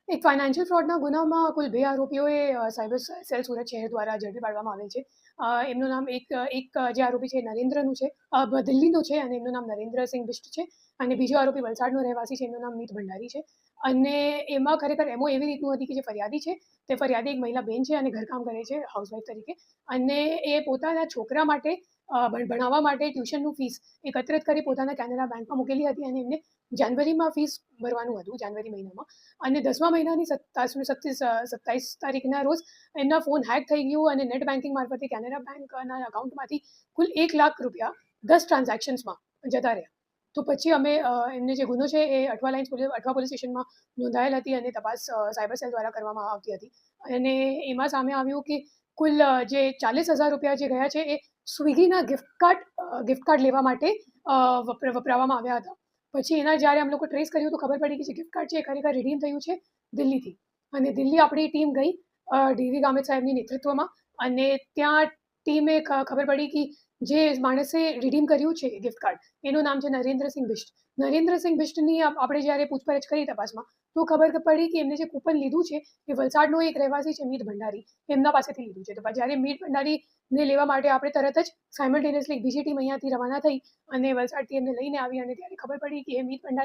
એક ફાઇનાન્શિયલ ફ્રોડના ગુનામાં કુલ 2 આરોપીઓએ સાયબર સેલ સુરત શહેર દ્વારા ઝડપી પાડવામાં આવેલ છે. એમનું નામ એક જે આરોપી છે નરેન્દ્રનું છે, દિલ્હીનો છે અને એમનું નામ નરેન્દ્રસિંહ બિષ્ટ છે. અને બીજો આરોપી વલસાડનો રહેવાસી છે, એમનું નામ મીત ભંડારી છે. અને એમાં ખરેખર એમો એવી રીતનું હતી કે જે ફરિયાદી છે, તે ફરિયાદી એક મહિલા બેન છે અને ઘરકામ કરે છે હાઉસવાઈફ તરીકે. અને એ પોતાના છોકરા માટે ભણાવવા માટે ટ્યુશનનું ફીસ એકત્રિત કરી પોતાના કેનેરા બેંકમાં મૂકેલી હતી અને એમને જાન્યુઆરીમાં ફીસ ભરવાનું હતું, જાન્યુઆરી મહિનામાં. અને 10મા મહિનાની 27 તારીખના રોજ એમના ફોન હેક થઈ ગયું અને નેટ બેન્કિંગ મારફતે કેનેરા બેંકના અકાઉન્ટમાંથી કુલ ₹1,00,000 10 ટ્રાન્ઝેક્શન્સમાં જતા રહ્યા. તો પછી અમે એમને જે ગુનો છે એ અઠવા પોલીસ સ્ટેશનમાં નોંધાયેલ હતી અને તપાસ સાયબર સેલ દ્વારા કરવામાં આવતી હતી. અને એમાં સામે આવ્યું કે કુલ જે ₹40,000 જે ગયા છે એ સ્વિગીના ગિફ્ટ કાર્ડ લેવા માટે વપરાવવામાં આવ્યા હતા. પછી એના જ્યારે અમે લોકો ટ્રેસ કર્યું તો ખબર પડી કે જે ગિફ્ટ કાર્ડ છે એ ખરેખર રિડીમ થયું છે દિલ્હીથી. અને દિલ્હી આપણી ટીમ ગઈ ડીવી ગામિત સાહેબની નેતૃત્વમાં. અને ત્યાં ટીમે ખબર પડી કે જે માણસે રિડીમ કર્યું છે ગિફ્ટ કાર્ડ એનું નામ છે નરેન્દ્રસિંહ બિષ્ટ. નરેન્દ્રસિંહ બિષ્ટની આપણે જ્યારે પૂછપરછ કરી તપાસમાં તો ખબર પડી કે એમને જે કૂપન લીધું છે એ વલસાડનો એક રહેવાસી છે મીત ભંડારી, એમના પાસેથી લીધું છે. તો જ્યારે મીત ભંડારીને લેવા માટે આપણે તરત જ સાયમલ્ટેનિયસલી બીજી ટીમ અહીંયાથી રવાના થઈ અને વલસાડથી એમને લઈને આવી. અને ત્યારે ખબર પડી કે એ મીત ભંડારી